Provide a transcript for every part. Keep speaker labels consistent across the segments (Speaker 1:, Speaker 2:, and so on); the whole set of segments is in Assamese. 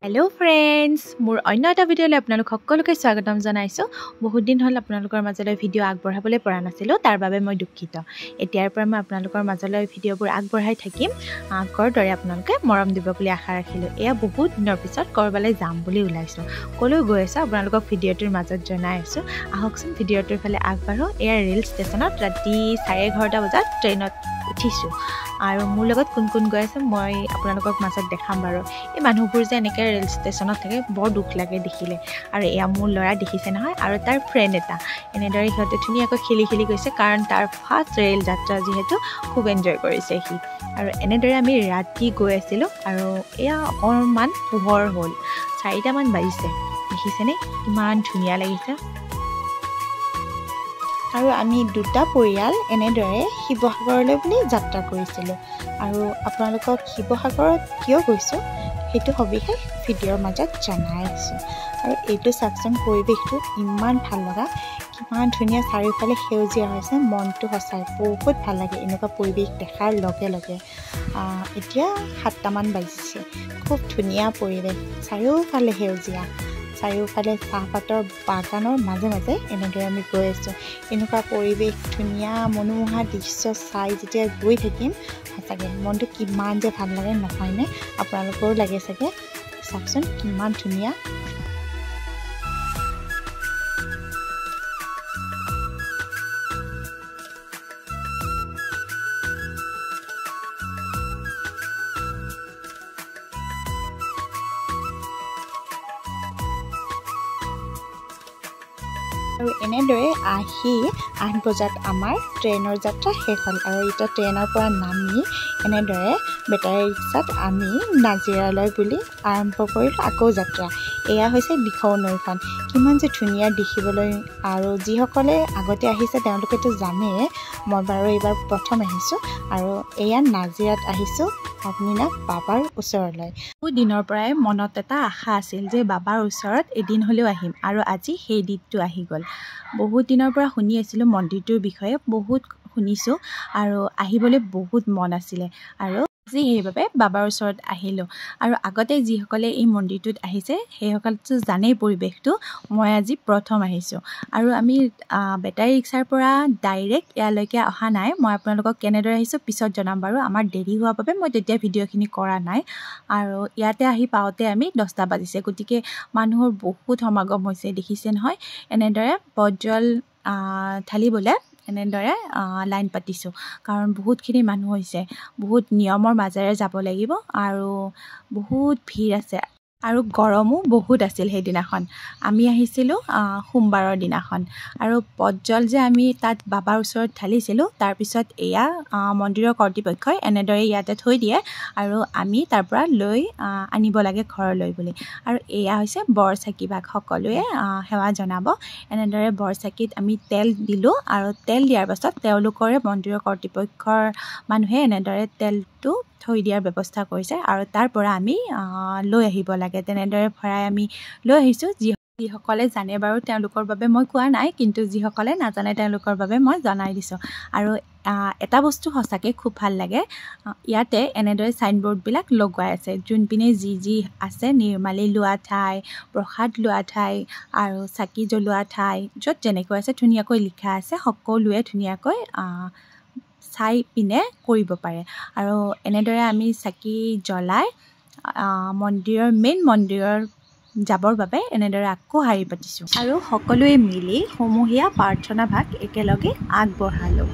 Speaker 1: हेलो फ्रेंड्स मोर अन्य এটা ভিডিওলৈ আপোনালোক সকলোকে স্বাগতম জনাইছো। বহুত দিন হল আপোনালোকৰ মাজলৈ ভিডিও আগবঢ়াবলৈ পৰা নাছিলো, তাৰ বাবে মই দুঃখিত। এতিয়াৰ পৰা মই আপোনালোকৰ মাজলৈ ভিডিওবোৰ আগবঢ়াই থাকিম। আগৰ দৰে আপোনালোকে মৰম দিব বুলি আশা ৰাখিলো। এয়া বহুত দিনৰ পিছত কৰবালৈ যাম বুলি ওলাইছো। কলৈ গৈ আছো আপোনালোকক ভিডিওটোৰ মাজত জনাই আছো। আহকচোন ভিডিওটোৰ ফালে আগবাঢ়ো। এয়া ৰেল ষ্টেচনত ৰাতি 11:30 বজাত ট্ৰেইনত উঠিছো আৰু মোৰ লগত কোন কোন গৈ আছে মই আপোনালোকক মাজত দেখাম বাৰু। এই মানুহবোৰ যে এনেকৈ ৰেল ষ্টেচনত থাকে বৰ দুখ লাগে দেখিলে। আৰু এয়া মোৰ ল'ৰা দেখিছে নহয়, আৰু তাৰ ফ্ৰেণ্ড এটা এনেদৰে সিহঁতে ধুনীয়াকৈ খেলি গৈছে, কাৰণ তাৰ ফাৰ্ষ্ট ৰেল যাত্ৰা যিহেতু খুব এনজয় কৰিছে সি। আৰু এনেদৰে আমি ৰাতি গৈ আছিলোঁ আৰু এয়া অকণমান পোহৰ হ'ল, 4টামান বাজিছে। দেখিছেনে কিমান ধুনীয়া লাগিছে। আৰু আমি দুটা পৰিয়াল এনেদৰে শিৱসাগৰলৈ বুলি যাত্ৰা কৰিছিলোঁ। আৰু আপোনালোকক শিৱসাগৰত কিয় গৈছোঁ সেইটো সবিশেষ ভিডিঅ'ৰ মাজত জনাই আছোঁ। আৰু এইটো চাওকচোন, পৰিৱেশটো ইমান ভাল লগা, কিমান ধুনীয়া চাৰিওফালে সেউজীয়া হৈছে, মনটো সঁচাই বহুত ভাল লাগে এনেকুৱা পৰিৱেশ দেখাৰ লগে লগে। এতিয়া 7টামান বাজিছে, খুব ধুনীয়া পৰিৱেশ, চাৰিওফালে সেউজীয়া, চাৰিওফালে চাহপাতৰ বাগানৰ মাজে মাজে এনেদৰে আমি গৈ আছোঁ। এনেকুৱা পৰিৱেশ, ধুনীয়া মনোমোহা দৃশ্য চাই যেতিয়া গৈ থাকিম সঁচাকৈ মনটো কিমান যে ভাল লাগে নহয়নে? আপোনালোকৰো লাগে চাগে। চাওকচোন কিমান ধুনীয়া। আৰু এনেদৰে আহি 8 বজাত আমাৰ ট্ৰেইনৰ যাত্ৰা শেষ হ'ল। আৰু এতিয়া ট্ৰেইনৰ পৰা নামি এনেদৰে বেটাৰী ৰিক্সাত আমি নাজিৰালৈ বুলি আৰম্ভ কৰিলোঁ আকৌ যাত্ৰা। এয়া হৈছে দিখৌ নৈখন, কিমান যে ধুনীয়া দেখিবলৈ। আৰু যিসকলে আগতে আহিছে তেওঁলোকেতো জানেই, মই বাৰু এইবাৰ প্ৰথম আহিছোঁ। আৰু এয়া নাজিৰাত আহিছোঁ অগ্নিনাভ বাবাৰ ওচৰলৈ। বহুত দিনৰ পৰাই মনত এটা আশা আছিল যে বাবাৰ ওচৰত এদিন হ'লেও আহিম, আৰু আজি সেই দিনটো আহি গ'ল। বহুত দিনৰ পৰা শুনি আছিলোঁ মন্দিৰটোৰ বিষয়ে, বহুত শুনিছোঁ আৰু আহিবলৈ বহুত মন আছিলে, আৰু আজি সেইবাবে বাবাৰ ওচৰত আহিলোঁ। আৰু আগতে যিসকলে এই মন্দিৰটোত আহিছে সেইসকলেতো জানেই পৰিৱেশটো। মই আজি প্ৰথম আহিছোঁ। আৰু আমি বেটাৰী ৰিক্সাৰ পৰা ডাইৰেক্ট ইয়ালৈকে অহা নাই, মই আপোনালোকক কেনেদৰে আহিছোঁ পিছত জনাম বাৰু। আমাৰ দেৰি হোৱাৰ বাবে মই তেতিয়া ভিডিঅ'খিনি কৰা নাই। আৰু ইয়াতে আহি পাওঁতে আমি 10টা বাজিছে, গতিকে মানুহৰ বহুত সমাগম হৈছে, দেখিছে নহয়। এনেদৰে বটজল ঢালিবলৈ এনেদৰে লাইন পাতিছোঁ, কাৰণ বহুতখিনি মানুহ হৈছে, বহুত নিয়মৰ মাজেৰে যাব লাগিব আৰু বহুত ভিৰ আছে। আৰু গৰমো বহুত আছিল সেইদিনাখন। আমি আহিছিলোঁ সোমবাৰৰ দিনাখন। আৰু পটজল যে আমি তাত বাবাৰ ওচৰত ঢালিছিলোঁ, তাৰপিছত এয়া মন্দিৰৰ কৰ্তৃপক্ষই এনেদৰে ইয়াতে থৈ দিয়ে আৰু আমি তাৰ পৰা লৈ আনিব লাগে ঘৰলৈ বুলি। আৰু এয়া হৈছে বৰচাকি ভাগ, সকলোৱে সেৱা জনাব। এনেদৰে বৰচাকিত আমি তেল দিলোঁ, আৰু তেল দিয়াৰ পাছত তেওঁলোকৰে মন্দিৰৰ কৰ্তৃপক্ষৰ মানুহে এনেদৰে তেলটো থৈ দিয়াৰ ব্যৱস্থা কৰিছে, আৰু তাৰ পৰা আমি লৈ আহিব লাগে। তেনেদৰে ভৰাই আমি লৈ আহিছোঁ। যিসকলে জানে বাৰু তেওঁলোকৰ বাবে মই কোৱা নাই, কিন্তু যিসকলে নাজানে তেওঁলোকৰ বাবে মই জনাই দিছোঁ। আৰু এটা বস্তু সঁচাকৈ খুব ভাল লাগে, ইয়াতে এনেদৰে ছাইনবোৰ্ডবিলাক লগোৱাই আছে, যোনপিনে যি আছে, নিৰ্মালি লোৱা ঠাই, প্ৰসাদ লোৱা ঠাই আৰু চাকি জ্বলোৱা ঠাই, য'ত যেনেকৈ আছে ধুনীয়াকৈ লিখা আছে। সকলোৱে ধুনীয়াকৈ চাই পিনে কৰিব পাৰে। আৰু এনেদৰে আমি চাকি জ্বলাই মেইন মন্দিৰৰ যাবৰ বাবে এনেদৰে আকৌ শাৰী পাতিছোঁ, আৰু সকলোৱে মিলি সমূহীয়া প্ৰাৰ্থনা ভাগ একেলগে আগবঢ়ালোঁ।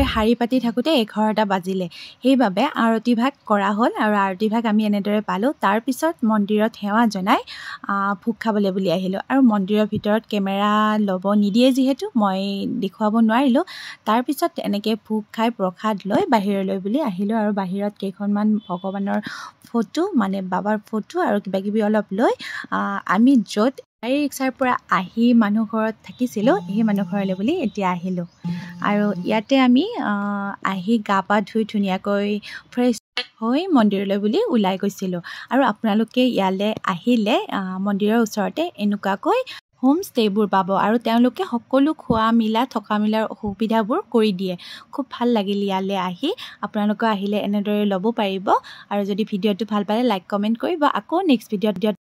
Speaker 2: এনেদৰে শাৰী পাতি থাকোঁতে 11টা বাজিলে। সেইবাবে আৰতি ভাগ কৰা হ'ল আৰু আৰতি ভাগ আমি এনেদৰে পালোঁ। তাৰপিছত মন্দিৰত সেৱা জনাই ভোগ খাবলৈ বুলি আহিলোঁ। আৰু মন্দিৰৰ ভিতৰত কেমেৰা ল'ব নিদিয়ে যিহেতু মই দেখুৱাব নোৱাৰিলোঁ। তাৰপিছত এনেকৈ ভোগ খাই প্ৰসাদ লৈ বাহিৰলৈ বুলি আহিলোঁ আৰু বাহিৰত কেইখনমান ভগৱানৰ ফটো মানে বাবাৰ ফটো আৰু কিবাকিবি অলপ লৈ আমি য'ত গাড়ী ৰিক্সাৰ পৰা আহি মানুহ ঘৰত থাকিছিলোঁ সেই মানুহ ঘৰলৈ বুলি এতিয়া আহিলোঁ। আৰু ইয়াতে আমি আহি গা পা ধুই ধুনীয়াকৈ ফ্ৰেছ হৈ মন্দিৰলৈ বুলি ওলাই গৈছিলোঁ। আৰু আপোনালোকে ইয়ালৈ আহিলে মন্দিৰৰ ওচৰতে এনেকুৱাকৈ হোম ষ্টেবোৰ পাব আৰু তেওঁলোকে সকলো খোৱা মিলা থকা মিলাৰ সুবিধাবোৰ কৰি দিয়ে। খুব ভাল লাগিল ইয়ালৈ আহি। আপোনালোকে আহিলে এনেদৰে ল'ব পাৰিব। আৰু যদি ভিডিঅ'টো ভাল পালে লাইক কমেণ্ট কৰিব। আকৌ নেক্সট ভিডিঅ'ত